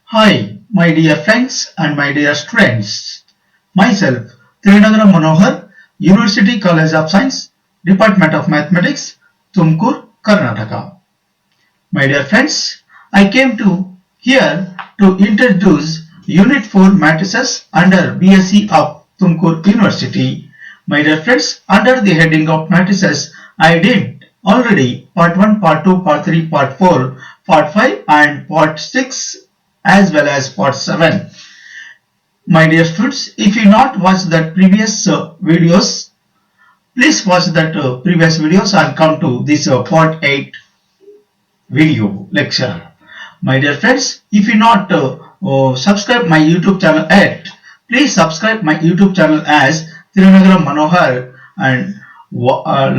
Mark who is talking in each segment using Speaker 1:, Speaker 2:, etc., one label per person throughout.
Speaker 1: Hi, my dear friends and my dear students. Myself, Trinagara Manohar, University College of Science, Department of Mathematics, Tumkur, Karnataka. My dear friends, I came to here to introduce Unit 4 matrices under BSc of Tumkur University. My dear friends, under the heading of matrices, I did already part 1, part 2, part 3, part 4, part 5 and part 6 as well as part 7. My dear students, if you not watched that previous videos, please watch that previous videos and come to this part 8 video lecture. My dear friends, if you not subscribe my YouTube channel yet, please subscribe my YouTube channel as Tirunagara Manohar and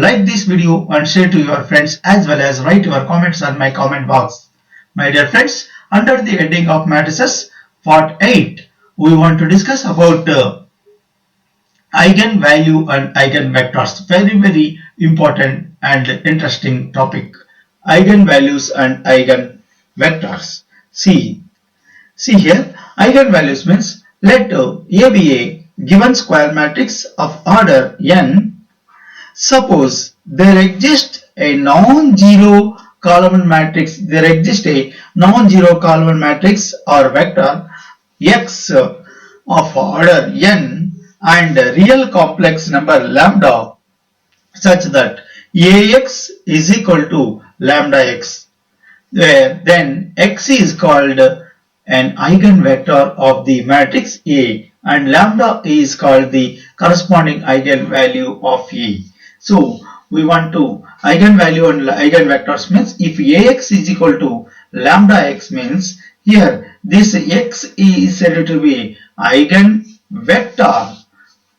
Speaker 1: like this video and share to your friends as well as write your comments on my comment box. My dear friends, under the heading of matrices part 8, we want to discuss about eigenvalue and eigenvectors. Very important and interesting topic. Eigenvalues and eigenvectors. See here, eigenvalues means let A be a given square matrix of order n. Suppose there exists a non-zero column matrix. There exists a non-zero column matrix or vector x of order n and a real complex number lambda such that Ax is equal to lambda x, where then x is called an eigenvector of the matrix A and lambda is called the corresponding eigenvalue of A. So we want to eigenvalue and eigenvectors means if Ax is equal to lambda x means here this x is said to be eigenvector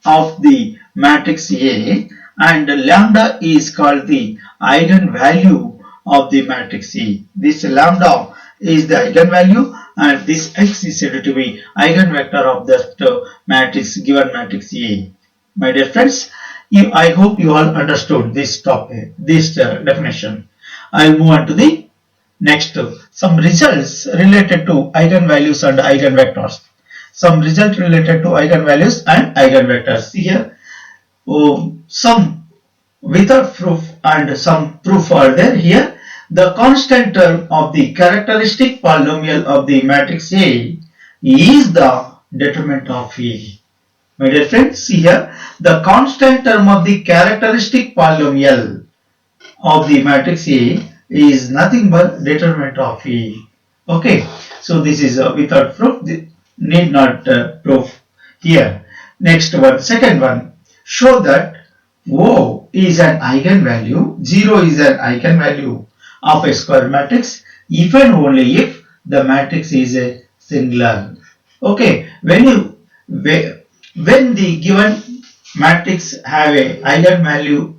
Speaker 1: of the matrix A and lambda is called the eigenvalue of the matrix A. This lambda is the eigenvalue and this x is said to be eigenvector of that matrix given matrix A. My dear friends, I hope you all understood this topic, this definition. I will move on to the next some results related to eigenvalues and eigenvectors. Some result related to eigenvalues and eigenvectors. See here, some without proof and some proof are there here. The constant term of the characteristic polynomial of the matrix A is the determinant of A. My dear friends, see here, the constant term of the characteristic polynomial of the matrix A is nothing but determinant of A. Okay, so this is without proof, need not proof here. Next one, second one, show that O is an eigenvalue, 0 is an eigenvalue of a square matrix if and only if the matrix is a singular. Okay, when the given matrix have a eigenvalue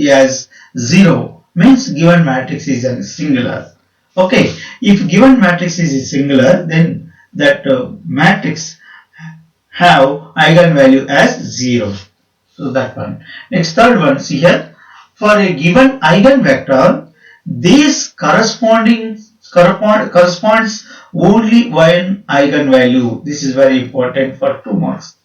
Speaker 1: as 0 means given matrix is a singular. Okay, if given matrix is a singular, then that matrix have eigenvalue as 0. So that one. Next third one, see here, for a given eigenvector, this corresponds only one eigenvalue. This is very important for 2 marks.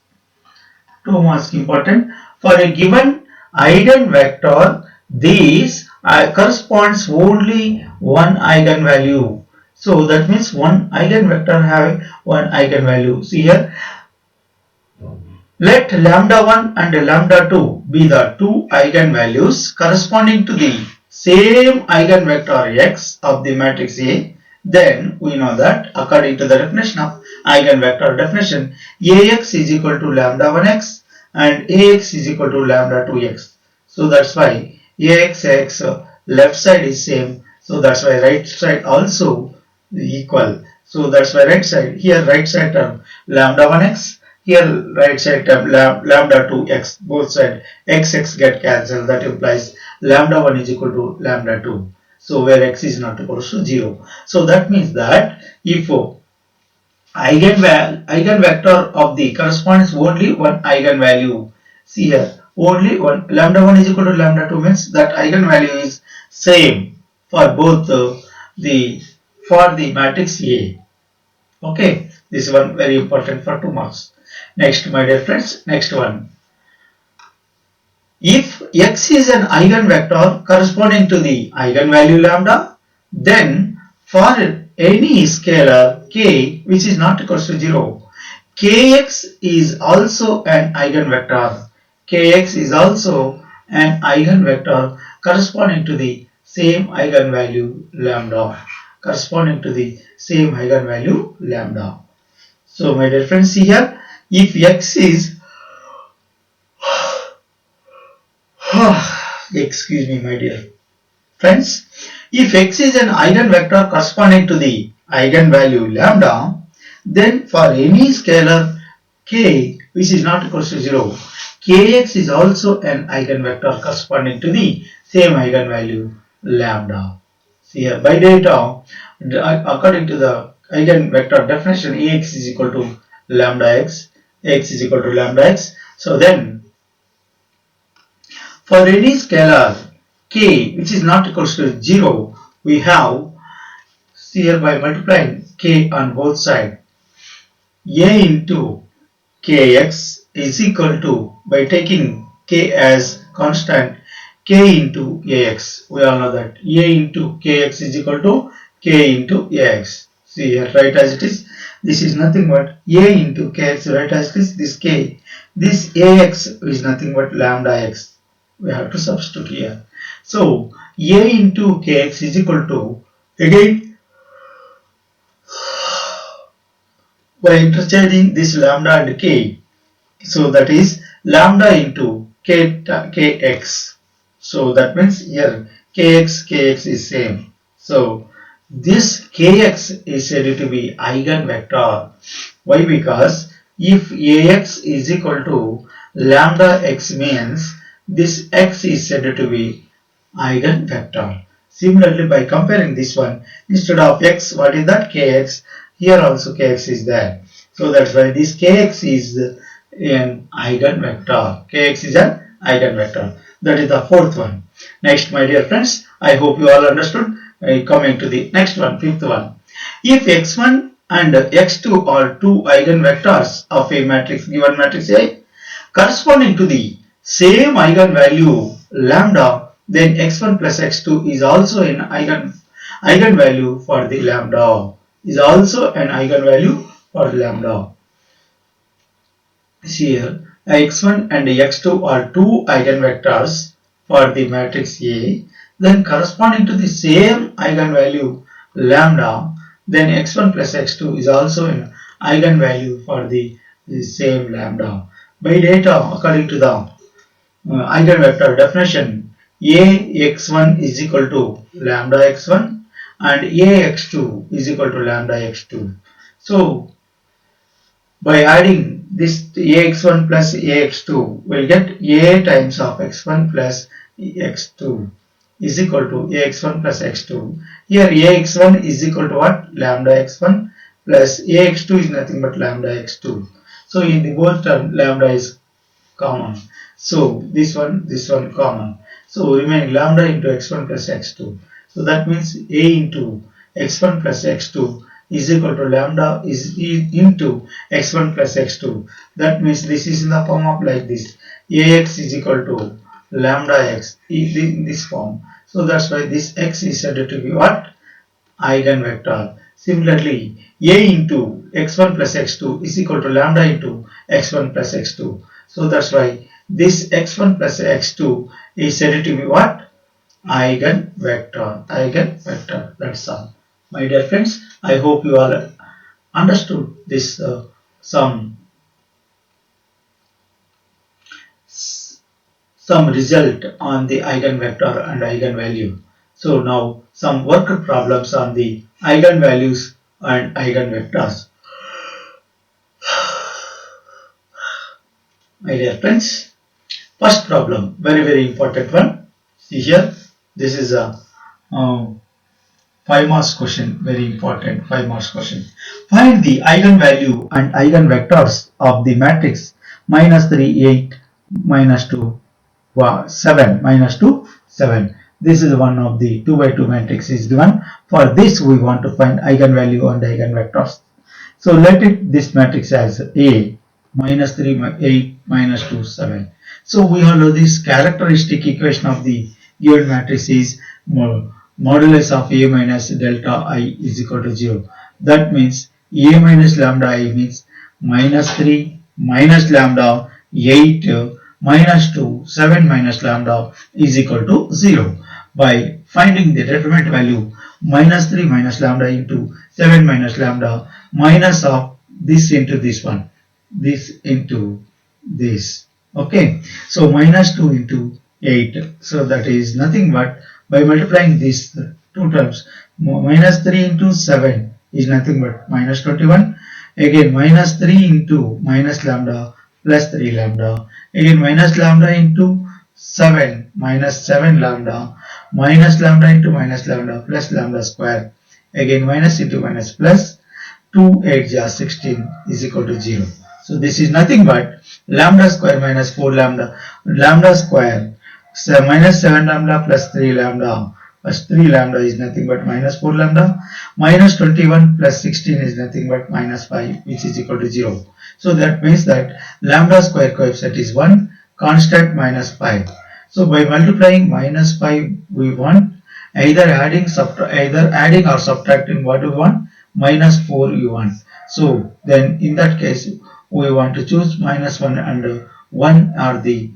Speaker 1: 2 marks important. For a given eigenvector, this corresponds only one eigenvalue. So that means one eigenvector have one eigenvalue. See here, let lambda 1 and lambda 2 be the two eigenvalues corresponding to the same eigenvector x of the matrix A. Then we know that according to the definition of eigenvector definition, Ax is equal to lambda 1x and Ax is equal to lambda 2x. So that's why Ax left side is same. So that's why right side also equal. So that's why right side, here right side term lambda 1x, here right side term lambda 2x, both side x get cancelled, that implies lambda 1 is equal to lambda 2. So where x is not equal to 0. So that means that if eigenvector of the corresponds only one eigenvalue, see here, only one, lambda 1 is equal to lambda 2 means that eigenvalue is same for both for the matrix A. Okay, this one very important for 2 marks. Next, my dear friends, next one. If x is an eigenvector corresponding to the eigenvalue lambda, then for any scalar k which is not equal to 0, kx is also an eigenvector. Kx is also an eigenvector corresponding to the same eigenvalue lambda. Corresponding to the same eigenvalue lambda. So my dear friends, see here, if x is excuse me, my dear friends, if x is an eigenvector corresponding to the eigenvalue lambda, then for any scalar k which is not equal to 0, kx is also an eigenvector corresponding to the same eigenvalue lambda. See here, by data, according to the eigenvector definition, Ax is equal to lambda x, x is equal to lambda x. So then, for any scalar k which is not equal to 0, we have, see here, by multiplying k on both sides, a into kx is equal to, by taking k as constant, k into ax. We all know that a into kx is equal to k into ax. See here, write as it is. This is nothing but a into kx, write as it is. This k, this ax is nothing but lambda x. We have to substitute here. So a into kx is equal to, again, by interchanging this lambda and k, so that is lambda into kx. So that means here kx is same. So this kx is said to be eigenvector. Why? Because if ax is equal to lambda x, means this x is said to be eigenvector. Similarly, by comparing this one, instead of x, what is that? Kx. Here also kx is there. So that's why this kx is an eigenvector. Kx is an eigenvector. That is the fourth one. Next, my dear friends, I hope you all understood. Coming to the next one, fifth one. If x1 and x2 are two eigenvectors of a matrix, given matrix A, corresponding to the same eigenvalue lambda, then x1 plus x2 is also an eigenvalue for the lambda. Is also an eigenvalue for lambda. See here, x1 and x2 are two eigenvectors for the matrix A, then corresponding to the same eigenvalue lambda, then x1 plus x2 is also an eigenvalue for the same lambda. By data, according to the eigenvector definition, ax1 is equal to lambda x1 and ax2 is equal to lambda x2. So by adding this ax1 plus ax2, we'll get a times of x1 plus x2 is equal to ax1 plus x2. Here ax1 is equal to what? Lambda x1 plus ax2 is nothing but lambda x2. So in the both term, lambda is common. So this one common. So remaining lambda into x1 plus x2. So that means a into x1 plus x2 is equal to lambda is into x1 plus x2. That means this is in the form of like this. Ax is equal to lambda x in this form. So that's why this x is said to be what? Eigenvector. Similarly, a into x1 plus x2 is equal to lambda into x1 plus x2. So that's why this x1 plus x2 is said to be what? Eigenvector. Eigenvector. That's all. My dear friends, I hope you all understood this some result on the eigenvector and eigenvalue. So now some worked problems on the eigenvalues and eigenvectors. My dear friends, first problem, very important one. See here, this is a 5 marks question, very important 5 marks question. Find the eigenvalue and eigenvectors of the matrix minus 3, 8, minus 2, 7, minus 2, 7. This is one of the 2 by 2 matrix is given. For this we want to find eigenvalue and eigenvectors. So let it this matrix as A minus 3 8 minus 2 7. So we all know this characteristic equation of the given matrix is modulus of A minus delta I is equal to 0. That means A minus lambda I means minus 3 minus lambda 8 minus 2 7 minus lambda is equal to 0. By finding the determinant value minus 3 minus lambda into 7 minus lambda minus of this into this one, this into this. Okay, so minus 2 into 8, so that is nothing but by multiplying these two terms, minus 3 into 7 is nothing but minus 21. Again minus 3 into minus lambda plus 3 lambda. Again minus lambda into 7 minus 7 lambda minus lambda into minus lambda plus lambda square. Again minus into minus plus 2 8 ja 16 is equal to 0. So this is nothing but lambda square minus 4 lambda square, so minus 7 lambda plus 3 lambda plus 3 lambda is nothing but minus 4 lambda, minus 21 plus 16 is nothing but minus 5, which is equal to 0. So that means that lambda square coefficient is 1, constant minus 5. So by multiplying minus 5 we want either adding or subtracting what we want, minus 4 you want. So then in that case we want to choose minus 1 and 1 are the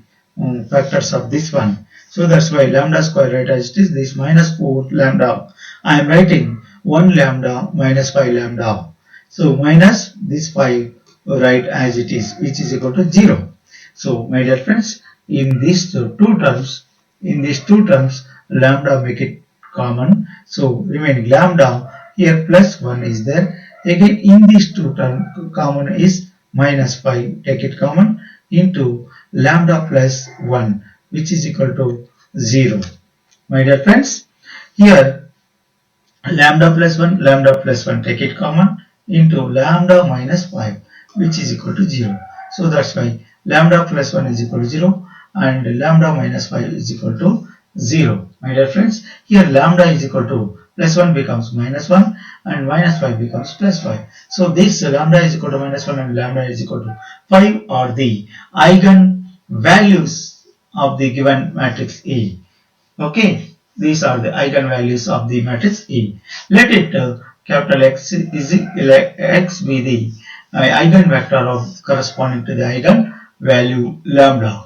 Speaker 1: factors of this one. So that's why lambda square right as it is this minus 4 lambda. I am writing 1 lambda minus 5 lambda. So minus this 5 right as it is, which is equal to 0. So my dear friends, in these two terms lambda make it common. So remaining lambda here plus 1 is there. Again in these two terms common is minus 5, take it common, into lambda plus 1, which is equal to 0. My dear friends, here lambda plus 1 take it common, into lambda minus 5, which is equal to 0. So that's why lambda plus 1 is equal to 0 and lambda minus 5 is equal to 0. My dear friends, here lambda is equal to plus 1 becomes minus 1 and minus 5 becomes plus 5. So this lambda is equal to minus 1 and lambda is equal to 5 are the eigen values of the given matrix A. Okay, these are the eigenvalues of the matrix A. Let it capital X is X be the eigenvector of corresponding to the eigenvalue lambda.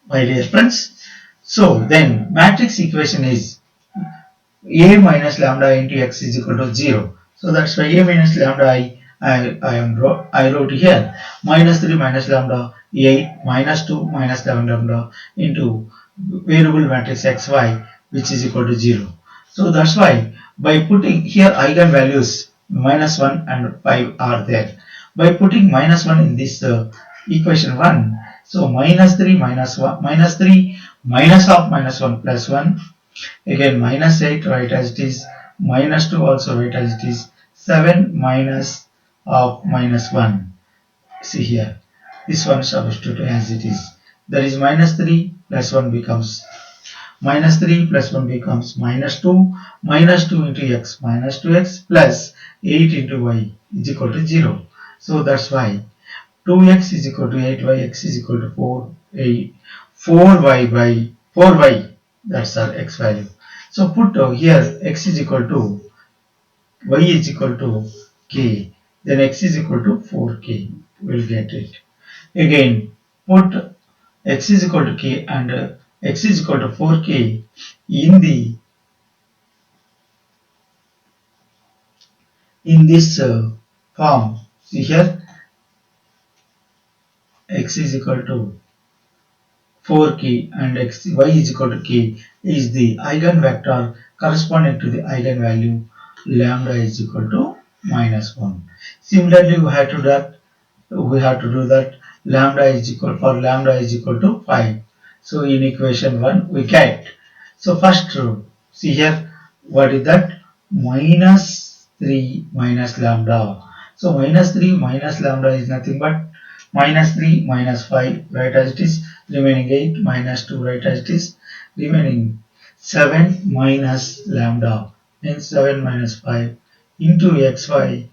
Speaker 1: My dear friends, so then matrix equation is A minus lambda into X is equal to 0. So that's why A minus lambda I wrote here minus 3 minus lambda 8 minus 2 minus 11 lambda into variable matrix xy, which is equal to 0. So that's why by putting here eigenvalues minus 1 and 5 are there. By putting minus 1 in this equation 1, so minus 3 minus 1 minus 3 minus of minus 1 plus 1, again minus 8 right as it is, minus 2 also right as it is, 7 minus of minus 1. See here, this one substitute as it is, that is minus 3 plus 1 becomes minus 3 plus 1 becomes minus 2, minus 2 into x minus 2x plus 8 into y is equal to 0. So that's why 2x is equal to 8y, x is equal to 4y by 4y, that's our x value. So put here x is equal to y is equal to k, then x is equal to 4k, we'll get it. Again put x is equal to k and x is equal to 4k in this form. See here, x is equal to 4k and y is equal to k is the eigenvector corresponding to the eigenvalue lambda is equal to minus 1. Similarly, we have to do that lambda is equal to 5. So in equation 1 we get. So first see here, what is that? Minus 3 minus lambda. So minus 3 minus lambda is nothing but minus 3 minus 5 right as it is, remaining 8 minus 2 right as it is, remaining 7 minus lambda, and 7 minus 5 into xy,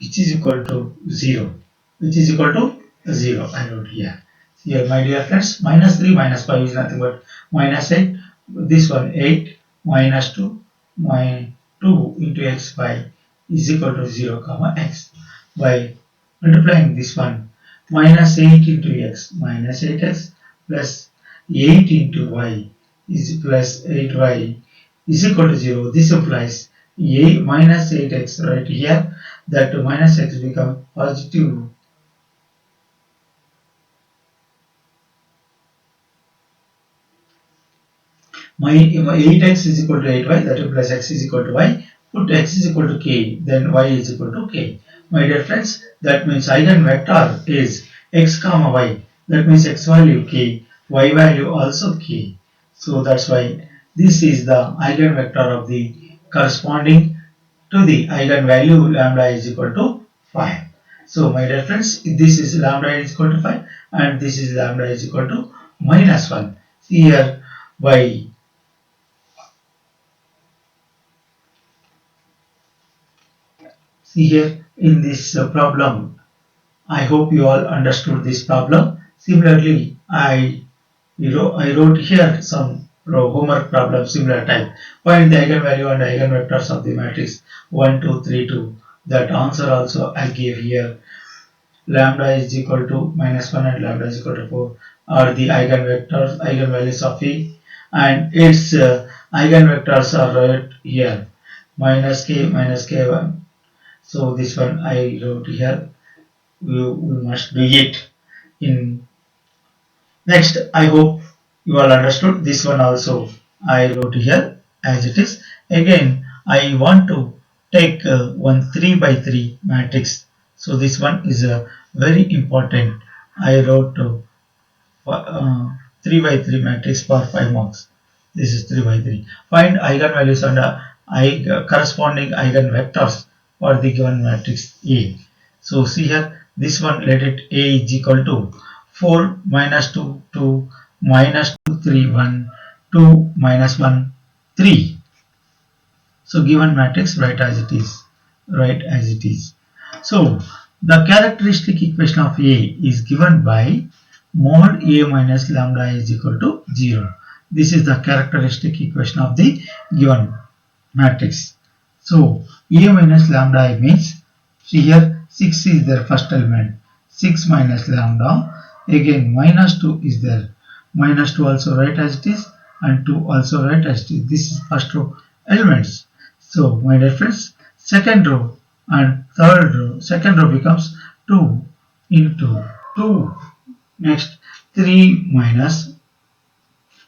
Speaker 1: which is equal to 0. Which is equal to 0. I wrote here. Here, my dear friends, minus 3 minus 5 is nothing but minus 8. This one 8 minus 2 minus 2 into xy is equal to 0 comma x. By multiplying this one, minus 8 into x minus 8x plus 8 into y is plus 8y is equal to 0. This implies a minus 8x right here, that minus x become positive. My 8x is equal to 8y, that implies x is equal to y. Put x is equal to k, then y is equal to k. My dear friends, that means eigenvector is x comma y. That means x value k, y value also k. So that's why this is the eigenvector of the corresponding to the eigenvalue lambda is equal to 5. So my dear friends, this is lambda is equal to 5 and this is lambda is equal to minus 1. See here, by see here in this problem, I hope you all understood this problem. Similarly, I wrote here some homework problem similar type. Find the eigenvalue and eigenvectors of the matrix 1, 2, 3, 2. That answer also I gave here. Lambda is equal to minus 1 and lambda is equal to 4 are the eigenvectors, eigenvalues of E, and its eigenvectors are right here, minus k1. So this one I wrote here. We must do it in next. I hope you all understood this one also. I wrote here as it is. Again, I want to take one 3 by 3 matrix. So this one is very important. I wrote 3 by 3 matrix for 5 marks. This is 3 by 3. Find eigenvalues and corresponding eigenvectors for the given matrix A. So see here, this one, let it A is equal to 4 minus 2 2 minus 2 3 1 2 minus 1 3. So given matrix, write as it is. Write as it is. So the characteristic equation of A is given by mod A minus lambda is equal to 0. This is the characteristic equation of the given matrix. So A minus lambda means, see here 6 is their first element. 6 minus lambda, again minus 2 is there. Minus 2 also write as it is and 2 also write as it is. This is first row elements. So my dear friends, second row and third row, second row becomes 2 into 2. Next 3 minus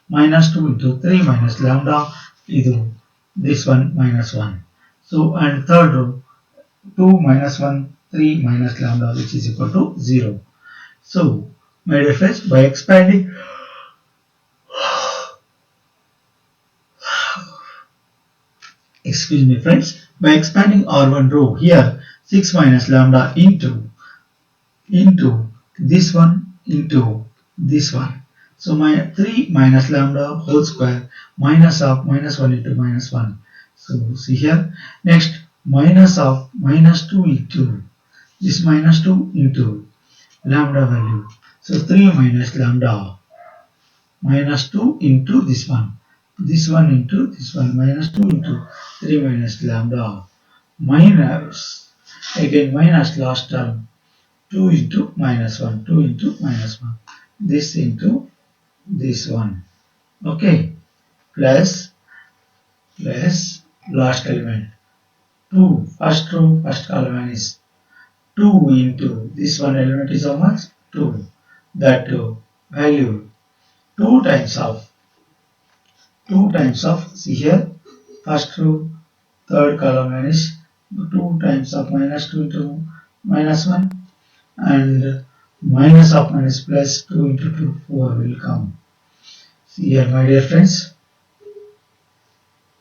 Speaker 1: 2 into 3 minus lambda is this one minus 1. So and third row 2 minus 1 3 minus lambda, which is equal to 0. So my dear friends, by expanding excuse me friends, by expanding R1 row here 6 minus lambda into this one into this one. So my 3 minus lambda whole square minus of minus 1 into minus 1. So see here, next minus of minus 2 into this minus 2 into lambda value. So 3 minus lambda minus 2 into this one into this one, minus 2 into 3 minus lambda minus, again minus last term 2 into minus 1, 2 into minus 1, this into this one, okay, plus last element 2, first row first column is 2 into this one element is how much? 2, that value 2 times of see here first row third column is 2 times of minus 2 into minus 1 and minus of minus plus 2 into 2 4 will come. See here my dear friends,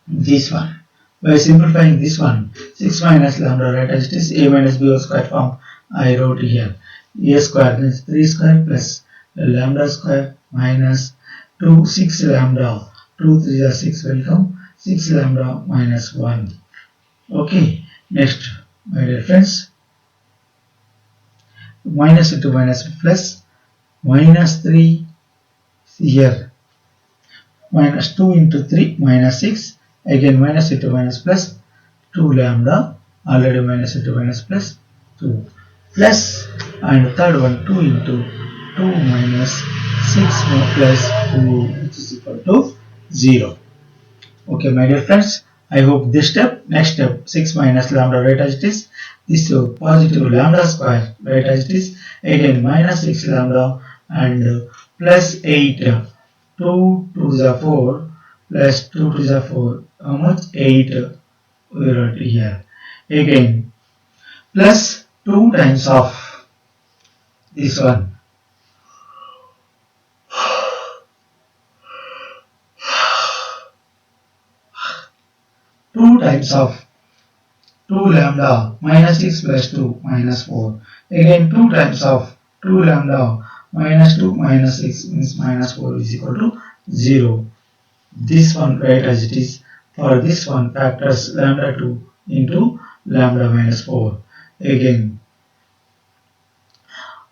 Speaker 1: this one, by simplifying this one 6 minus lambda, right as it is, a minus b whole square form I wrote here. A square means 3 square plus lambda square minus 2 6 lambda, 2 3 are 6 will come, 6 lambda minus 1. Okay, next, my dear friends, minus into minus plus, minus 3 here, minus 2 into 3 minus 6, again minus into minus plus 2 lambda, already minus into minus plus 2 plus, and third one 2 into 2 minus 6 plus 2, which is equal to 0. Okay, my dear friends, I hope this step, next step, 6 minus lambda, write as it is. This positive lambda square, write as it is. Again minus 6 lambda and plus 8. 2 to the 4 plus 2 to the 4. How much? 8 we wrote here. Again plus 2 times of this one. 2 times of 2 lambda minus 6 plus 2 minus 4. Again 2 times of 2 lambda minus 2 minus 6 means minus 4 is equal to 0. This one write as it is. For this one factors lambda 2 into lambda minus 4. Again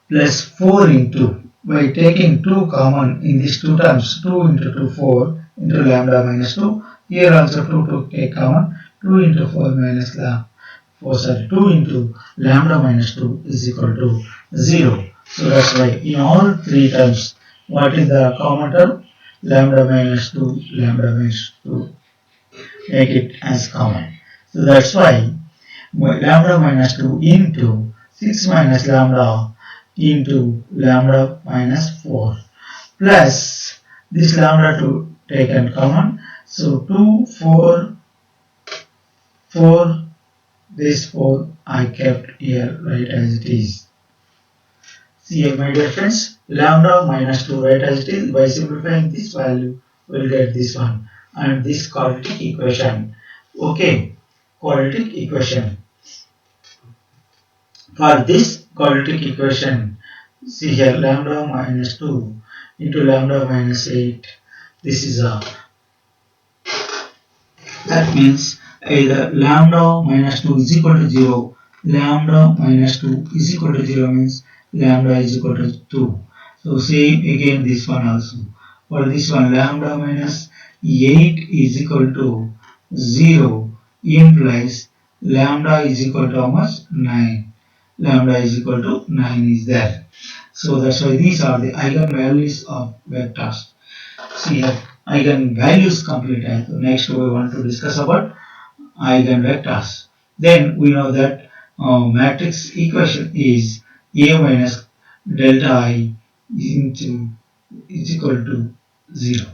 Speaker 1: plus 4 into, by taking 2 common in these two terms, 2 into 2 4 into lambda minus 2. Here also 2 to take common, 2 into 4 minus lambda. 2 into lambda minus 2 is equal to 0. So that's why in all three terms, what is the common term? Lambda minus 2, lambda minus 2, make it as common. So that's why lambda minus 2 into 6 minus lambda into lambda minus 4 plus this lambda 2 taken common. So 2, 4, 4, this 4 I kept here right as it is. See here, my dear friends, lambda minus 2 right as it is. By simplifying this value, we'll get this one and this quadratic equation. Okay, quadratic equation. For this quadratic equation, see here lambda minus 2 into lambda minus 8. This is a, that means either lambda minus 2 is equal to 0, lambda minus 2 is equal to 0 means lambda is equal to 2. So same again this one also. For this one lambda minus 8 is equal to 0 implies lambda is equal to how much? 9. Lambda is equal to 9 is there. So that's why these are the eigenvalues of vectors. See here, eigenvalues completed. Next we want to discuss about eigenvectors. Then we know that matrix equation is A minus delta I into is equal to 0.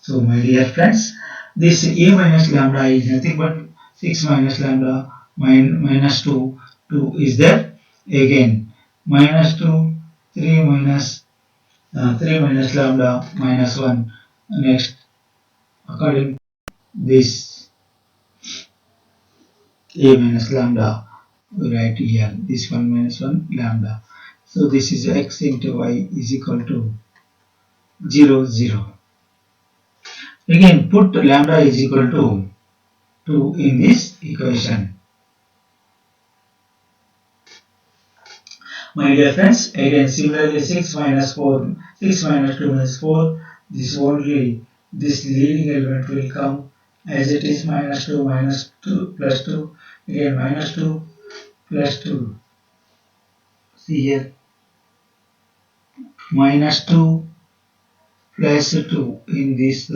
Speaker 1: So my dear friends, this A minus lambda is nothing but 6 minus lambda minus 2, 2 is there. Again minus 2, 3 minus 3 minus lambda minus 1. Next, according to this A minus lambda, we write here this 1 minus 1 lambda. So this is x into y is equal to 0, 0. Again put lambda is equal to 2 in this equation. My dear friends, again similarly 6 minus 4, 6 minus 2 minus 4, this only, this leading element will come as it is minus 2 minus 2 plus 2, again minus 2 plus 2. See here, minus 2 plus 2 in this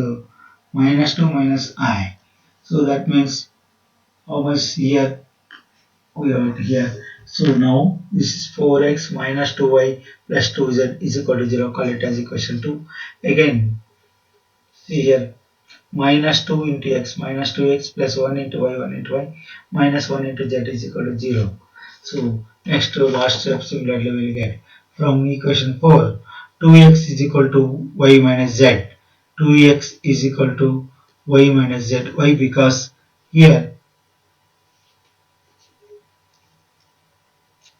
Speaker 1: minus 2 minus I. So that means how much here we have here. So now this is 4x minus 2y plus 2z is equal to 0. Call it as equation 2. Again, see here minus 2 into x minus 2x plus 1 into y 1 into y minus 1 into z is equal to 0. So next to last step similarly we will get from equation 4 2x is equal to y minus z. 2x is equal to y minus z. Why? Because here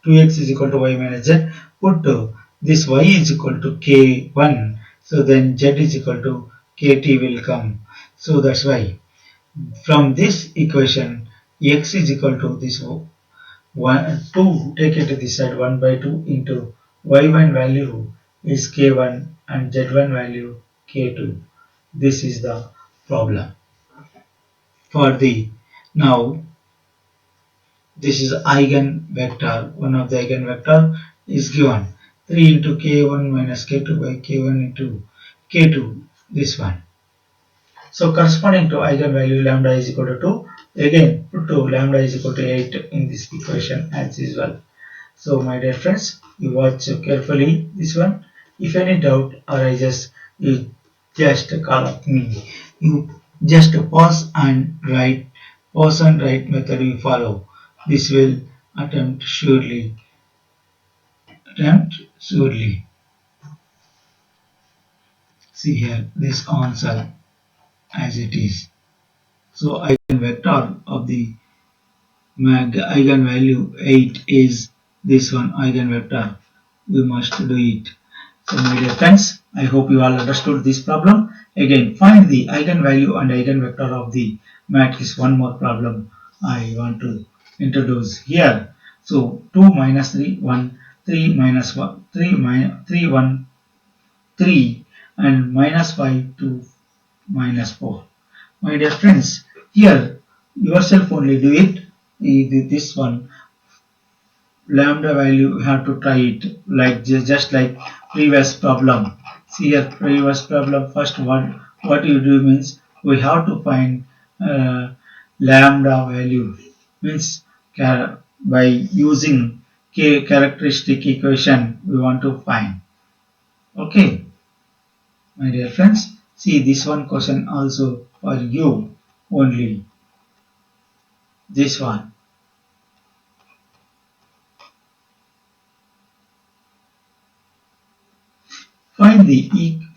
Speaker 1: 2x is equal to y minus z. Put this y is equal to k1. So then z is equal to kt will come. So that's why from this equation x is equal to this 2, take it to this side, 1 by 2 into y1 value is k1 and z1 value k2. This is the problem. For the now this is eigenvector. One of the eigenvector is given 3 into k1 minus k2 by k1 into k2. This one. So corresponding to eigenvalue lambda is equal to 2. Again put to lambda is equal to 8 in this equation as usual. So my dear friends, you watch carefully this one. If any doubt arises, you just call up me. You just pause and write method you follow. This will attempt surely. See here, this answer as it is. So eigenvector of the eigenvalue 8 is this one eigenvector. We must do it. So my dear friends, I hope you all understood this problem. Again, find the eigenvalue and eigenvector of the matrix. One more problem I want to introduce here. So 2 minus 3, 1, 3 minus 1, 3 minus 3, 1, 3 and minus 5, 2, minus 4. My dear friends, here yourself only do it. This one lambda value you have to try it like just like previous problem. See here previous problem, first what you do means we have to find lambda value means by using characteristic equation we want to find. Okay, my dear friends, see this one question also for you only. This one. Find the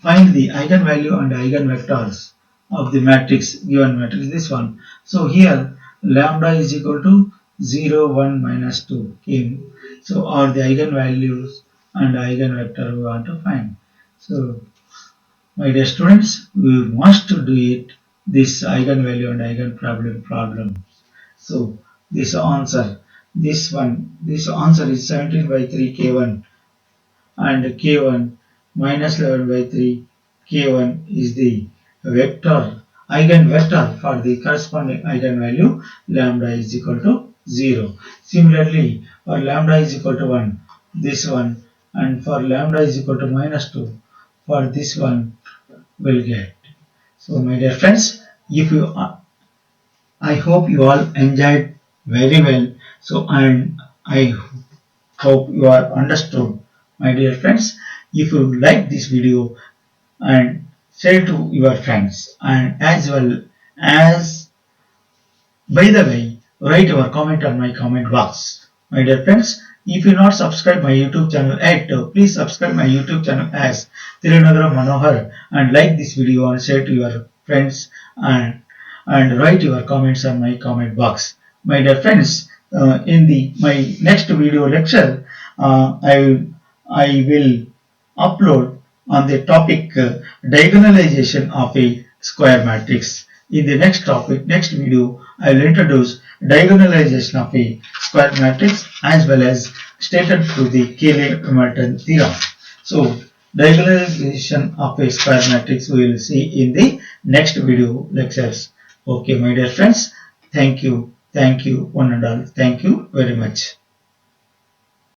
Speaker 1: eigenvalue and eigenvectors of the matrix, given matrix, this one. So here lambda is equal to 0, 1, minus 2 came. So are the eigenvalues and eigenvector we want to find. So my dear students, we must do it this eigenvalue and problem. So this answer is 17 by 3 k1 and k1 minus 11 by 3 k1 is the eigenvector for the corresponding eigenvalue lambda is equal to 0. Similarly, for lambda is equal to 1, this one, and for lambda is equal to minus 2, for this one will get. So my dear friends, if you I hope you all enjoyed very well. So and I hope you are understood. My dear friends, if you like this video and share to your friends, and as well as by the way write your comment on my comment box. My dear friends, if you not subscribe my YouTube channel yet, please subscribe my YouTube channel as Tirunagara Manohar and like this video and share to your friends and write your comments on my comment box. My dear friends, in my next video lecture, I will upload on the topic diagonalization of a square matrix. In the next video, I will introduce diagonalization of a square matrix as well as stated through the Cayley-Hamilton theorem. So, diagonalization of a square matrix we will see in the next video lectures. Okay, my dear friends, thank you, one and all. Thank you very much.